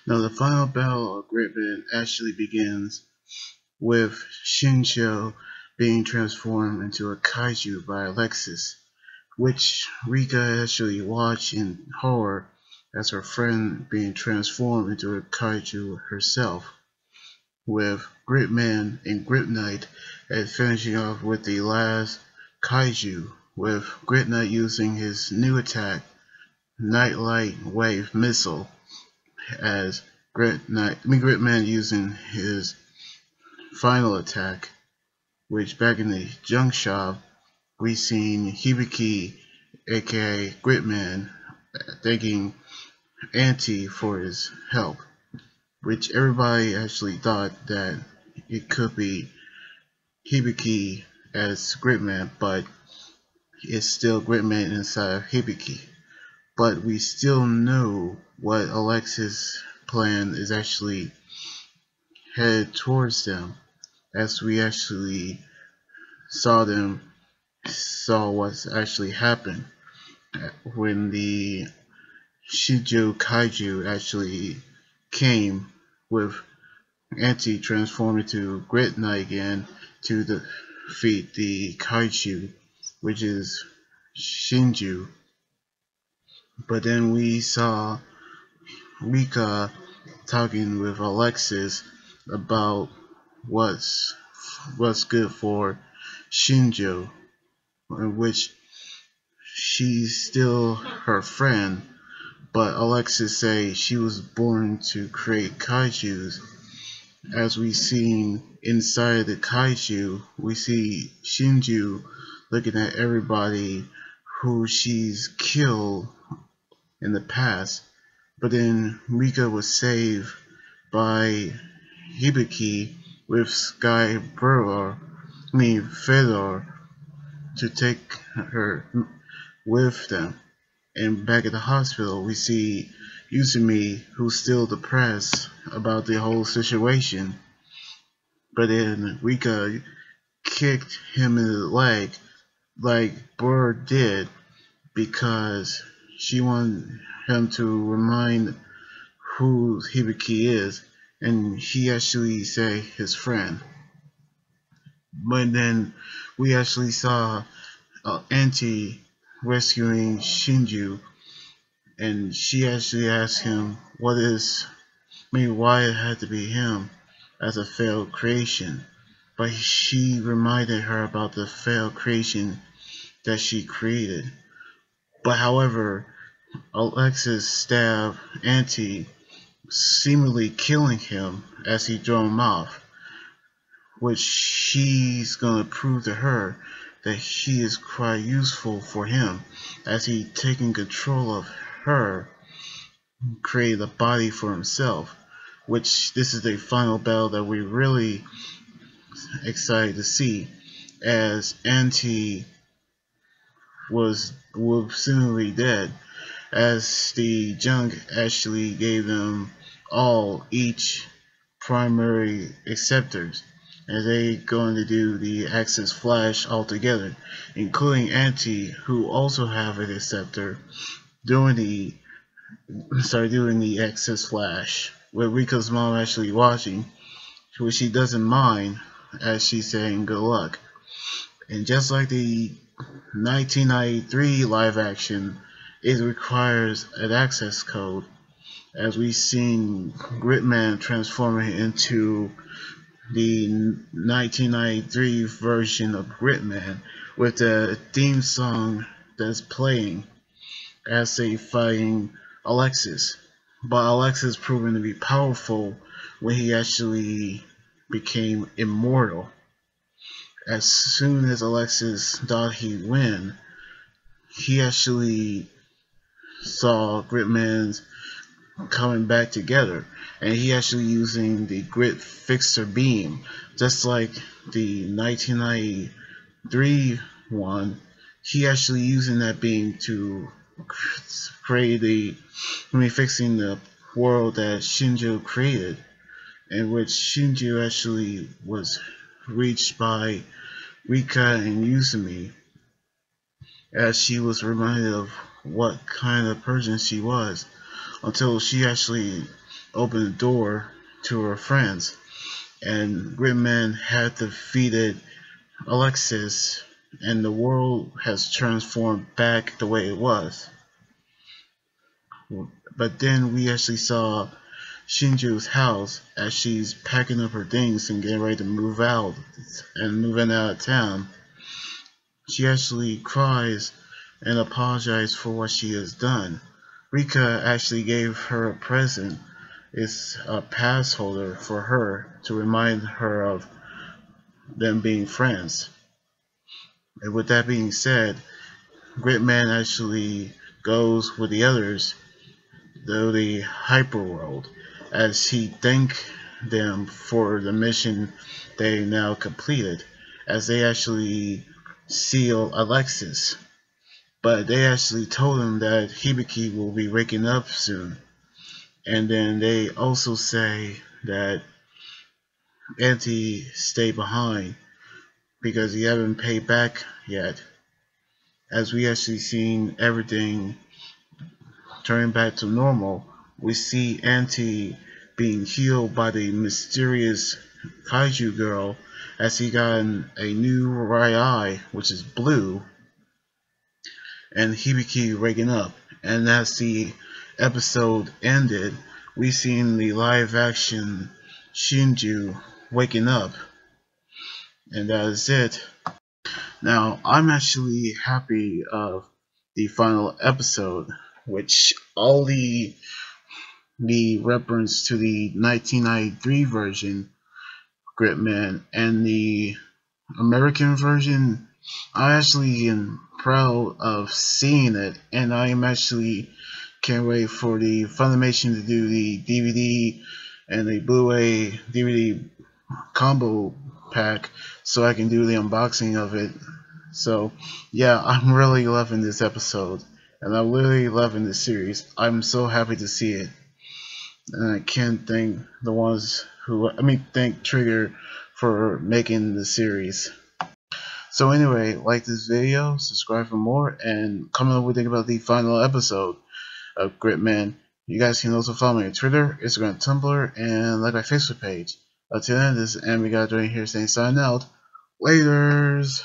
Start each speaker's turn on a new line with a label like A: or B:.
A: Now, the final battle of Gridman actually begins with Shinjo being transformed into a kaiju by Alexis, which Rika actually watched in horror as her friend being transformed into a kaiju herself, with Gridman and Gridknight and finishing off with the last kaiju, with Gridknight using his new attack, Nightlight Wave Missile, as Gridman using his final attack, which back in the junk shop we seen Hibiki, aka Gridman, thanking Auntie for his help, which everybody actually thought that it could be Hibiki as Gridman, but it's still Gridman inside of Hibiki. But we still know what Alexis' plan is actually headed towards them, as we actually saw what's actually happened when the Shijo Kaiju actually came, with Auntie transformed into Gridknight again to defeat the Kaiju, which is Shinju. But then we saw Rika talking with Alexis about what's good for Shinjo, in which she's still her friend, but Alexis say she was born to create kaijus. As we seen inside the kaiju, we see Shinju looking at everybody who she's killed in the past, but then Rika was saved by Hibiki with Fedor to take her with them. And back at the hospital, we see Yuzumi, who's still depressed about the whole situation. But then Rika kicked him in the leg like Bird did, because she wanted him to remind who Hibiki is, and he actually say his friend. But then we actually saw Auntie rescuing Shinju, and she actually asked him why it had to be him as a failed creation. But she reminded her about the failed creation that she created. But however, Alexis stabbed Auntie, seemingly killing him as he drove him off, which she's gonna prove to her that he is quite useful for him, as he taking control of her, created a body for himself, which this is the final battle that we're really excited to see, as Auntie was seemingly dead, as the junk actually gave them all each primary acceptors, and they going to do the Access Flash altogether, including Auntie, who also have an acceptor, doing the Access Flash, with Rika's mom actually watching, which she doesn't mind, as she's saying good luck. And just like the 1993 live action, it requires an access code, as we've seen Gridman transforming into the 1993 version of Gridman, with the theme song that's playing as they fighting Alexis. But Alexis proving to be powerful when he actually became immortal. As soon as Alexis thought he'd win, he actually saw Gridman's coming back together, and he actually using the Grid Fixer beam, just like the 1993 one. He actually using that beam to create fixing the world that Shinjo created, in which Shinjo actually was reached by Rika and Yuzumi, as she was reminded of what kind of person she was, until she actually opened the door to her friends, and Gridman had defeated Alexis, and the world has transformed back the way it was. But then we actually saw Shinju's house as she's packing up her things and getting ready to move out and moving out of town. She actually cries and apologizes for what she has done. Rika actually gave her a present. It's a pass holder for her to remind her of them being friends. And with that being said, Gridman actually goes with the others to the hyperworld as he thanked them for the mission they now completed, as they actually seal Alexis. But they actually told him that Hibiki will be waking up soon. And then they also say that Auntie stay behind because he haven't paid back yet. As we actually seen everything turning back to normal, we see Auntie being healed by the mysterious kaiju girl as he got a new right eye, which is blue, and Hibiki waking up. And as the episode ended, we seen the live action Shinju waking up. And that is it. Now, I'm actually happy of the final episode, which all the reference to the 1993 version, Gridman, and the American version. I actually am proud of seeing it, and I am actually can't wait for the Funimation to do the DVD and the Blu-ray DVD combo pack so I can do the unboxing of it. So yeah, I'm really loving this episode, and I'm really loving this series. I'm so happy to see it, and I can't thank the ones who thank Trigger for making the series. So anyway, like this video, subscribe for more, and comment on what you think about the final episode of Gridman. You guys can also follow me on Twitter, Instagram, Tumblr, and like my Facebook page. Until then, this is Amiga doing here saying sign out. Laters!